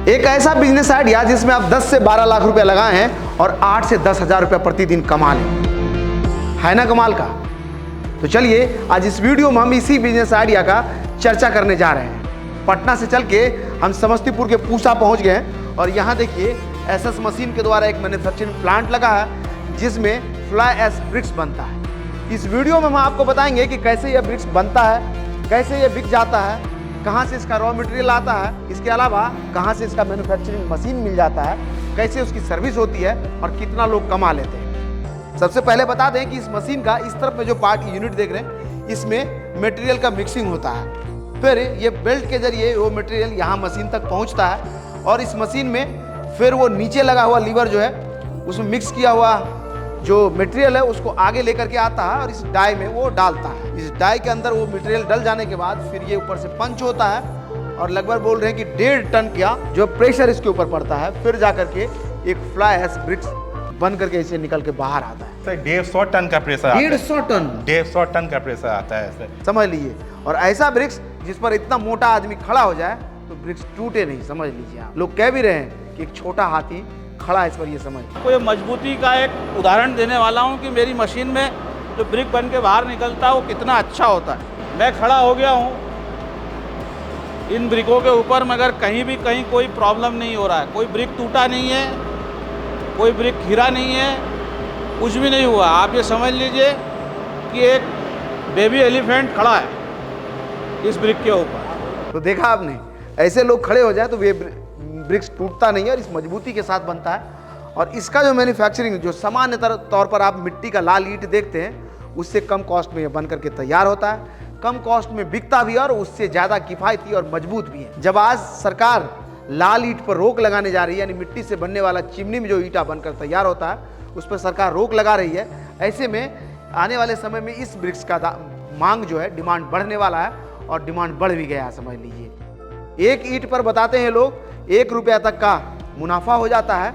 एक ऐसा business idea जिसमें आप 10 से 12 लाख रुपए लगाए हैं और 8 से 10 हजार रुपये प्रतिदिन कमा लें, है ना कमाल का। तो चलिए आज इस वीडियो में हम इसी बिजनेस आइडिया का चर्चा करने जा रहे हैं। पटना से चल के हम समस्तीपुर के पूसा पहुंच गए हैं और यहाँ देखिए एसएस मशीन के द्वारा एक मैन्युफैक्चरिंग प्लांट लगा है जिसमें फ्लाई ऐश ब्रिक्स बनता है। इस वीडियो में हम आपको बताएंगे कि कैसे यह ब्रिक्स बनता है, कैसे यह बिक जाता है, कहाँ से इसका रॉ मटेरियल आता है, इसके अलावा कहाँ से इसका मैन्युफैक्चरिंग मशीन मिल जाता है, कैसे उसकी सर्विस होती है और कितना लोग कमा लेते हैं। सबसे पहले बता दें कि इस मशीन का इस तरफ में जो पार्ट यूनिट देख रहे हैं इसमें मटेरियल का मिक्सिंग होता है। फिर ये बेल्ट के जरिए वो मटेरियल यहाँ मशीन तक पहुँचता है और इस मशीन में फिर वो नीचे लगा हुआ लीवर जो है उसमें मिक्स किया हुआ जो मटेरियल है उसको आगे लेकर के आता है और इस डाई में वो डालता है। इस डाई के अंदर वो मटेरियल डल जाने के बाद फिर ये ऊपर से पंच होता है और लगभग बोल रहे हैं कि 1.5 टन का जो प्रेशर इसके ऊपर पड़ता है फिर जा करके एक फ्लाई ऐश ब्रिक्स बन करके इसे निकल के बाहर आता है। सर 150 टन का प्रेशर 150 टन 150 टन का प्रेशर आता है सर, समझ लीजिए। और ऐसा ब्रिक्स जिस पर इतना मोटा आदमी खड़ा हो जाए तो ब्रिक्स टूटे नहीं, समझ लीजिए। आप लोग कह भी रहे हैं कि एक छोटा हाथी खड़ा है इस पर, ये समझ। कोई मजबूती का एक उदाहरण देने वाला हूँ कि मेरी मशीन में जो ब्रिक बन के बाहर निकलता है वो कितना अच्छा होता है। मैं खड़ा हो गया हूँ इन ब्रिकों के ऊपर मगर कहीं कोई प्रॉब्लम नहीं हो रहा है, कोई ब्रिक टूटा नहीं है, कोई ब्रिक गिरा नहीं है, कुछ भी नहीं हुआ। आप ये समझ लीजिए कि एक बेबी एलिफेंट खड़ा है इस ब्रिक के ऊपर। तो देखा आपने, ऐसे लोग खड़े हो जाए तो वे ब्रिक्स टूटता नहीं है और इस मजबूती के साथ बनता है। और इसका जो मैन्युफैक्चरिंग जो सामान्य तौर पर आप मिट्टी का लाल ईंट देखते हैं उससे कम कॉस्ट में यह बन करके तैयार होता है, कम कॉस्ट में बिकता भी है और उससे ज़्यादा किफ़ायती और मजबूत भी है। जब आज सरकार लाल ईंट पर रोक लगाने जा रही है, यानी मिट्टी से बनने वाला चिमनी में जो ईंटा बनकर तैयार होता है उस पर सरकार रोक लगा रही है, ऐसे में आने वाले समय में इस ब्रिक्स का मांग जो है डिमांड बढ़ने वाला है और डिमांड बढ़ भी गया, समझ लीजिए। एक ईंट पर बताते हैं लोग 1 रुपया तक का मुनाफा हो जाता है।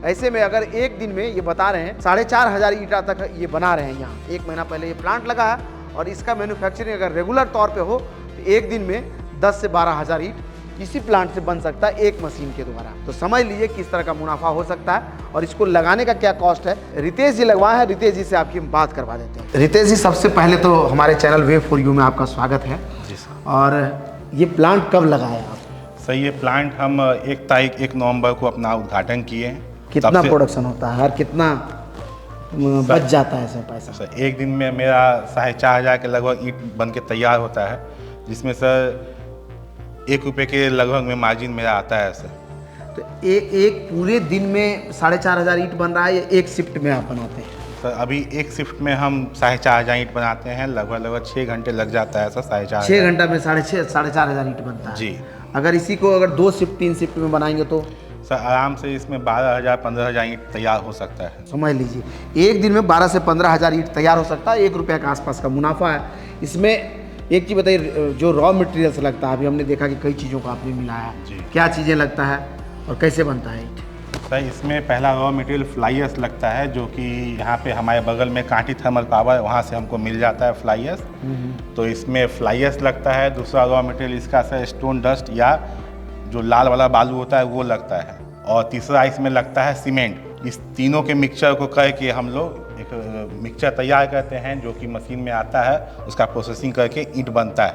ऐसे में अगर एक दिन में ये बता रहे हैं 4,500 ईंटा तक ये बना रहे हैं। यहाँ 1 महीना पहले ये प्लांट लगा है और इसका मैन्युफैक्चरिंग अगर रेगुलर तौर पे हो तो एक दिन में 10 से 12,000 ईंट इसी प्लांट से बन सकता है एक मशीन के द्वारा। तो समझ लीजिए किस तरह का मुनाफा हो सकता है और इसको लगाने का क्या कॉस्ट है। रितेश जी लगवाए हैं, रितेश जी से आपकी बात करवा देते हैं। रितेश जी, सबसे पहले तो हमारे चैनल वे फॉर यू में आपका स्वागत है जी सर। और ये प्लांट कब लगाया आप? सर ये प्लांट हम 1 नवंबर को अपना उद्घाटन किए हैं। कितना प्रोडक्शन होता है और कितना बच जाता है सर पैसा? सर एक दिन में मेरा 4,500 के लगभग ईंट बन के तैयार होता है, जिसमें सर 1 रुपये के लगभग में मार्जिन मेरा आता है सर। तो एक पूरे दिन में 4,500 ईंट बन रहा है या एक शिफ्ट में आप बनाते हैं? सर अभी एक शिफ्ट में हम 4,500 ईंट बनाते हैं, लगभग 6 घंटे लग जाता है सर। 4,500 6 घंटा में 4,500 ईंट बनता है जी। अगर इसी को अगर 2 शिफ्ट 3 शिफ्ट में बनाएंगे तो सर आराम से इसमें 12,000 15,000 ईंट तैयार हो सकता है। समझ लीजिए एक दिन में 12 से 15,000 ईंट तैयार हो सकता है। 1 रुपये के आसपास का मुनाफा है इसमें। एक चीज़ बताइए, जो रॉ मटेरियल्स लगता है, अभी हमने देखा कि कई चीज़ों को आपने मिलाया है, क्या चीज़ें लगता है और कैसे बनता है ईंट? सर इसमें पहला रॉ मटेरियल फ्लाई ऐश लगता है, जो कि यहाँ पे हमारे बगल में कांटी थर्मल पावर, वहाँ से हमको मिल जाता है फ्लाई ऐश। तो इसमें फ्लाई ऐश लगता है। दूसरा रॉ मटेरियल इसका सर स्टोन डस्ट या जो लाल वाला बालू होता है वो लगता है। और तीसरा इसमें लगता है सीमेंट। इस तीनों के मिक्सचर को करके हम लोग एक मिक्सचर तैयार करते हैं जो कि मशीन में आता है, उसका प्रोसेसिंग करके ईंट बनता है।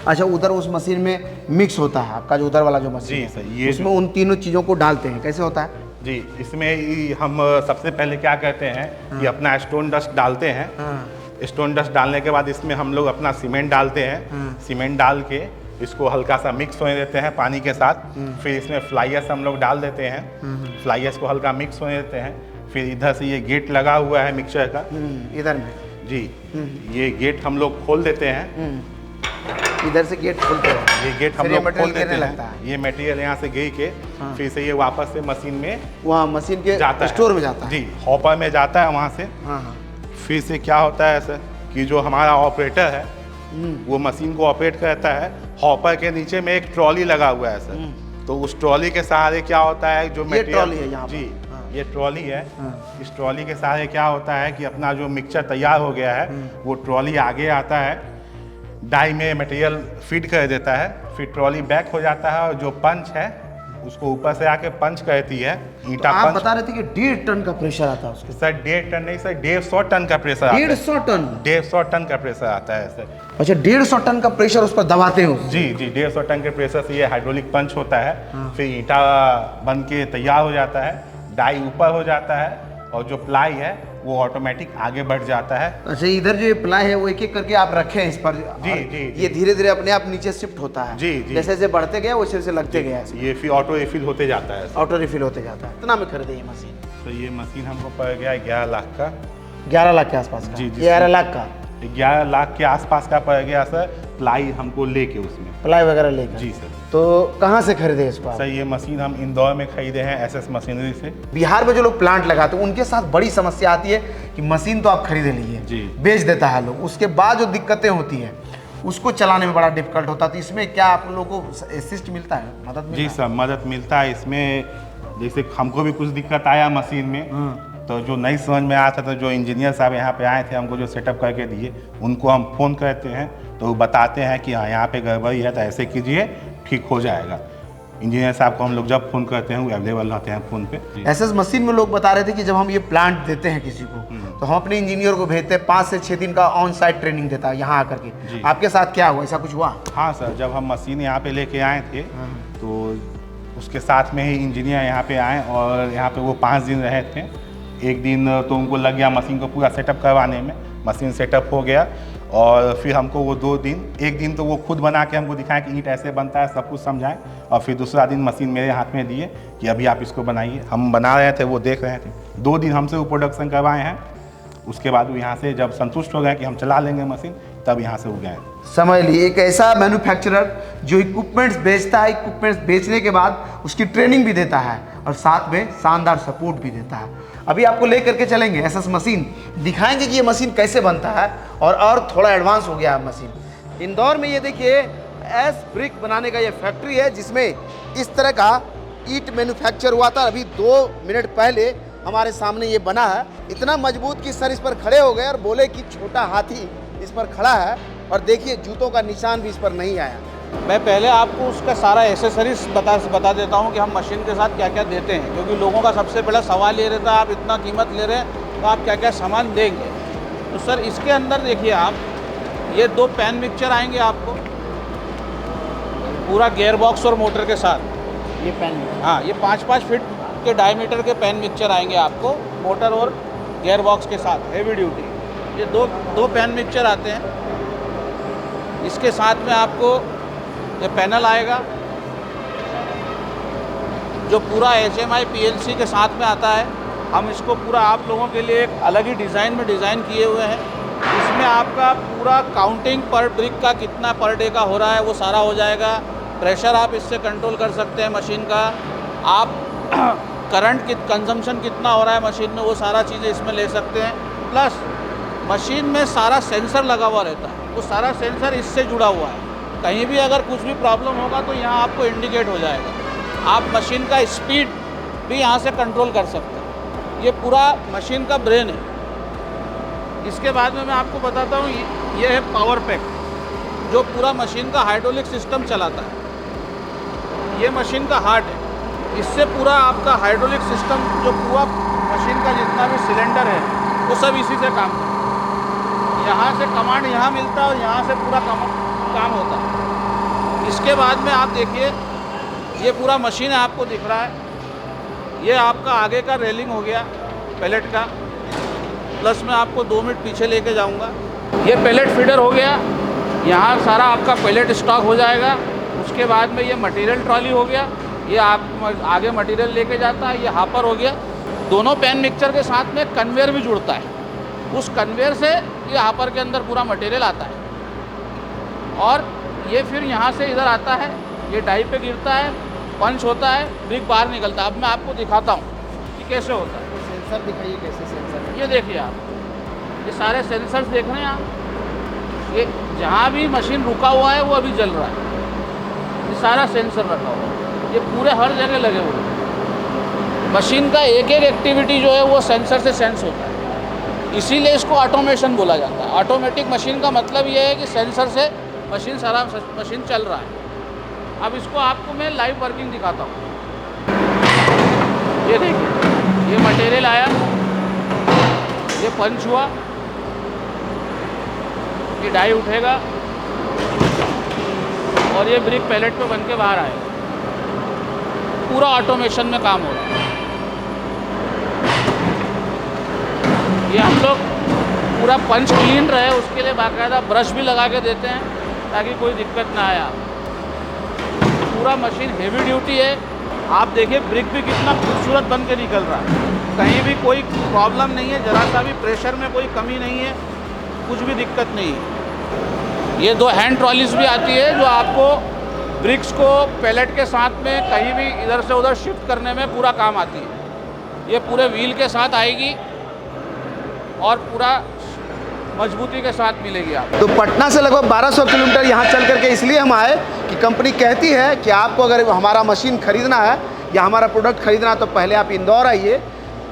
अच्छा, उधर उस मशीन में मिक्स होता है आपका जो उधर वाला जो मशीन? जी सर, ये उसमें उन तीनों चीज़ों को डालते हैं, कैसे होता है? जी, इसमें हम सबसे पहले क्या करते हैं कि अपना स्टोन डस्ट डालते हैं। स्टोन डस्ट डालने के बाद इसमें हम लोग अपना सीमेंट डालते हैं। सीमेंट डाल के इसको हल्का सा मिक्स होने देते हैं पानी के साथ। फिर इसमें फ्लाई ऐश हम लोग डाल देते हैं। फ्लाई ऐश को हल्का मिक्स होने देते हैं। फिर इधर से ये गेट लगा हुआ है मिक्सचर का, इधर में जी, ये गेट हम लोग खोल देते हैं। इधर से गेट खोलते हैं, ये गेट हम लोग खोल देते लगता हैं। ये मटेरियल यहाँ से गिर के फिर से ये वापस से मशीन में वहाँ मशीन के जाता स्टोर में जाता है। जी, हॉपर में जाता है वहाँ से। फिर से क्या होता है सर कि जो हमारा ऑपरेटर है वो मशीन को ऑपरेट करता है। हॉपर के नीचे में एक ट्रॉली लगा हुआ है सर, तो उस ट्रॉली के सहारे क्या होता है जो ट्रॉली है यहाँ जी, ये ट्रॉली है। इस ट्रॉली के सहारे क्या होता है कि अपना जो मिक्सचर तैयार हो गया है वो ट्रॉली आगे आता है, डाई में मटेरियल फीड कर देता है, फिर ट्रॉली बैक हो जाता है और जो पंच है उसको ऊपर से आके पंच करती है ईंटा आप पंच। बता रहे थे कि 1.5 टन का प्रेशर आता है उसके, सर 1.5 टन नहीं सर, 150 टन का प्रेशर आता है। 150 टन? 150 टन का प्रेशर आता है सर। अच्छा, 150 टन का प्रेशर उस पर दबाते हो? जी जी, 150 टन के प्रेशर से ये हाइड्रोलिक पंच होता है। फिर ईंटा बन के तैयार हो जाता है, डाई ऊपर हो जाता है, और जो प्लाई है वो ऑटोमेटिक आगे बढ़ जाता है। अच्छा, इधर जो ये प्लाई है वो एक एक करके आप रखे हैं इस पर? जी, और जी, ये जी। धीरे धीरे अपने आप नीचे शिफ्ट होता है? जी, जी। जैसे जैसे बढ़ते गए वैसे वैसे लगते गए, ये फिर ऑटो रिफिल होते जाता है। ऑटो रिफिल होते जाता है। कितना में खरीदे ये मशीन? तो ये मशीन हमको पड़ गया 11 लाख का। 11 लाख के आसपास का? जी, जी। 11 लाख का 11 लाख के आसपास का पड़ गया सर, प्लाई हमको लेके उसमें। प्लाई वगैरह लेकर? जी सर। तो कहाँ से खरीदे इसको आप? सर ये मशीन हम इंदौर में खरीदे हैं एसएस मशीनरी से। बिहार में जो लोग प्लांट लगाते हैं उनके साथ बड़ी समस्या आती है कि मशीन तो आप खरीद लिए, जी। बेच देता है लोग, उसके बाद जो दिक्कतें होती हैं उसको चलाने में बड़ा डिफिकल्ट होता है। तो इसमें क्या आप लोगों को असिस्ट मिलता है, मदद मिलता जी है? सर, मदद मिलता है इसमें। जैसे हमको भी कुछ दिक्कत आया मशीन में, तो जो नहीं समझ में आया था, तो जो इंजीनियर साहब यहाँ पे आए थे हमको जो सेटअप करके दिए, उनको हम फ़ोन करते हैं तो वो बताते हैं कि हाँ यहाँ पे गड़बड़ी है तो ऐसे कीजिए, ठीक हो जाएगा। इंजीनियर साहब को हम लोग जब फ़ोन करते हैं वो अवेलेबल रहते हैं फ़ोन पे। एसएस मशीन में लोग बता रहे थे कि जब हम ये प्लांट देते हैं किसी को तो हम अपने इंजीनियर को भेजते हैं, 5 से 6 दिन का ऑन साइट ट्रेनिंग देता है यहाँ आकर के। जी। आपके साथ क्या हुआ, ऐसा कुछ हुआ? हाँ सर, जब हम मशीन यहाँ पे लेके आए थे तो उसके साथ में ही इंजीनियर यहाँ पे आए और यहाँ पे वो 5 दिन रहे थे। एक दिन तो उनको लग गया मशीन को पूरा सेटअप करवाने में, मशीन सेटअप हो गया, और फिर हमको वो 2 दिन, एक दिन तो वो खुद बना के हमको दिखाएं कि ईंट ऐसे बनता है, सब कुछ समझाएं, और फिर दूसरा दिन मशीन मेरे हाथ में दिए कि अभी आप इसको बनाइए। हम बना रहे थे, वो देख रहे थे। 2 दिन हमसे वो प्रोडक्शन करवाए हैं। उसके बाद वो यहाँ से जब संतुष्ट हो गए कि हम चला लेंगे मशीन, तब यहाँ से वो गए। समझ लिए, एक ऐसा मैन्युफैक्चरर जो इक्विपमेंट्स बेचता है, इक्विपमेंट्स बेचने के बाद उसकी ट्रेनिंग भी देता है और साथ में शानदार सपोर्ट भी देता है। अभी आपको ले करके चलेंगे एसएस मशीन, दिखाएंगे कि ये मशीन कैसे बनता है, और थोड़ा एडवांस हो गया है मशीन। इंदौर में ये देखिए एस ब्रिक बनाने का ये फैक्ट्री है जिसमें इस तरह का ईंट मैन्युफैक्चर हुआ था। अभी 2 मिनट पहले हमारे सामने ये बना है, इतना मजबूत कि सर इस पर खड़े हो गए और बोले कि छोटा हाथी इस पर खड़ा है, और देखिए जूतों का निशान भी इस पर नहीं आया। मैं पहले आपको उसका सारा एसेसरीज बता देता हूँ कि हम मशीन के साथ क्या क्या देते हैं, क्योंकि लोगों का सबसे बड़ा सवाल ये रहता है आप इतना कीमत ले रहे हैं तो आप क्या क्या सामान देंगे। तो सर इसके अंदर देखिए आप, ये 2 पैन मिक्सचर आएंगे आपको पूरा गियर बॉक्स और मोटर के साथ। ये पैन, हाँ, ये 5-5 फीट के डायमीटर के पैन मिक्सचर आएंगे आपको मोटर और गियर बॉक्स के साथ, हेवी ड्यूटी। ये दो पैन मिक्सचर आते हैं। इसके साथ में आपको ये पैनल आएगा जो पूरा HMI PLC के साथ में आता है। हम इसको पूरा आप लोगों के लिए एक अलग ही डिज़ाइन में डिज़ाइन किए हुए हैं। इसमें आपका पूरा काउंटिंग पर ब्रिक का कितना पर डे का हो रहा है वो सारा हो जाएगा। प्रेशर आप इससे कंट्रोल कर सकते हैं मशीन का। आप करंट कंजम्पशन कितना हो रहा है मशीन में वो सारा चीज़ें इसमें ले सकते हैं। प्लस मशीन में सारा सेंसर लगा हुआ रहता है, वो सारा सेंसर इससे जुड़ा हुआ है। कहीं भी अगर कुछ भी प्रॉब्लम होगा तो यहाँ आपको इंडिकेट हो जाएगा। आप मशीन का स्पीड भी यहाँ से कंट्रोल कर सकते हैं। ये पूरा मशीन का ब्रेन है। इसके बाद में मैं आपको बताता हूँ, ये है पावर पैक जो पूरा मशीन का हाइड्रोलिक सिस्टम चलाता है। ये मशीन का हार्ट है। इससे पूरा आपका हाइड्रोलिक सिस्टम जो पूरा मशीन का जितना भी सिलेंडर है वो सब इसी से काम करता है। यहाँ से कमांड यहाँ मिलता है और यहाँ से पूरा काम होता है। इसके बाद में आप देखिए ये पूरा मशीन है, आपको दिख रहा है। ये आपका आगे का रेलिंग हो गया पैलेट का। प्लस मैं आपको 2 मिनट पीछे लेके जाऊंगा। ये पैलेट फीडर हो गया, यहाँ सारा आपका पैलेट स्टॉक हो जाएगा। उसके बाद में ये मटेरियल ट्रॉली हो गया, ये आप आगे मटेरियल लेके जाता है। ये हापर हो गया। दोनों पैन मिक्सचर के साथ में कन्वेयर भी जुड़ता है। उस कन्वेयर से ये हापर के अंदर पूरा मटेरियल आता है और ये फिर यहाँ से इधर आता है, ये डाई पे गिरता है, पंच होता है, ब्रिक बाहर निकलता है। अब मैं आपको दिखाता हूँ कि कैसे होता है। सेंसर दिखाइए कैसे सेंसर। ये देखिए आप, ये सारे सेंसर्स देख रहे हैं आप। ये जहाँ भी मशीन रुका हुआ है वो अभी जल रहा है। ये सारा सेंसर रखा हुआ है, ये पूरे हर जगह लगे हुए हैं। मशीन का एक एक एक्टिविटी जो है वो सेंसर से सेंस होता है, इसीलिए इसको ऑटोमेशन बोला जाता है। ऑटोमेटिक मशीन का मतलब ये है कि सेंसर से मशीन सारा मशीन चल रहा है। अब इसको आपको मैं लाइव वर्किंग दिखाता हूँ। ये देखिए, ये मटेरियल आया, ये पंच हुआ, ये डाई उठेगा और ये ब्रिक पैलेट पे बन के बाहर आएगा। पूरा ऑटोमेशन में काम हो रहा है। ये हम लोग पूरा पंच क्लीन रहे उसके लिए बाकायदा ब्रश भी लगा के देते हैं ताकि कोई दिक्कत ना आए। पूरा मशीन हेवी ड्यूटी है। आप देखिए ब्रिक भी कितना खूबसूरत बन के निकल रहा है, कहीं भी कोई प्रॉब्लम नहीं है, ज़रा सा भी प्रेशर में कोई कमी नहीं है, कुछ भी दिक्कत नहीं है। ये 2 हैंड ट्रॉलीज भी आती है जो आपको ब्रिक्स को पैलेट के साथ में कहीं भी इधर से उधर शिफ्ट करने में पूरा काम आती है। ये पूरे व्हील के साथ आएगी और पूरा मजबूती के साथ मिलेगी आप। तो पटना से लगभग 1200 किलोमीटर यहाँ चल करके इसलिए हम आए कि कंपनी कहती है कि आपको अगर हमारा मशीन खरीदना है या हमारा प्रोडक्ट खरीदना है तो पहले आप इंदौर आइए,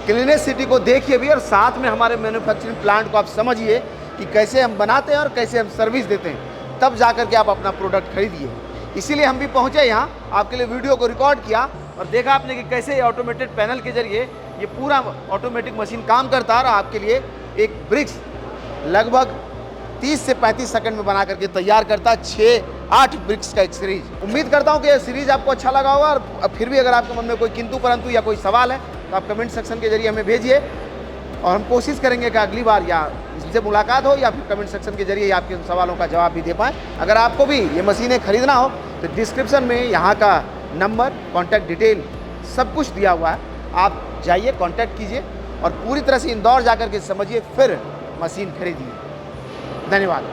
क्लीनेस्ट सिटी को देखिए भी और साथ में हमारे मैन्युफैक्चरिंग प्लांट को आप समझिए कि कैसे हम बनाते हैं और कैसे हम सर्विस देते हैं, तब जा करके आप अपना प्रोडक्ट खरीदिए। इसीलिए हम भी पहुँचे यहाँ, आपके लिए वीडियो को रिकॉर्ड किया और देखा आपने कि कैसे ऑटोमेटेड पैनल के जरिए ये पूरा ऑटोमेटिक मशीन काम करता है और आपके लिए एक ब्रिक्स लगभग 30 से 35 सेकंड में बना करके तैयार करता है 6-8 ब्रिक्स का एक सीरीज। उम्मीद करता हूँ कि यह सीरीज आपको अच्छा लगा होगा और फिर भी अगर आपके मन में कोई किंतु परंतु या कोई सवाल है तो आप कमेंट सेक्शन के जरिए हमें भेजिए और हम कोशिश करेंगे कि अगली बार या इससे मुलाकात हो या फिर कमेंट सेक्शन के जरिए आपके सवालों का जवाब भी दे पाएँ। अगर आपको भी ये मशीनें खरीदना हो तो डिस्क्रिप्शन में यहाँ का नंबर, कॉन्टैक्ट डिटेल सब कुछ दिया हुआ है, आप जाइए कॉन्टैक्ट कीजिए और पूरी तरह से इंदौर जाकर के समझिए फिर मशीन खरीदिए। धन्यवाद।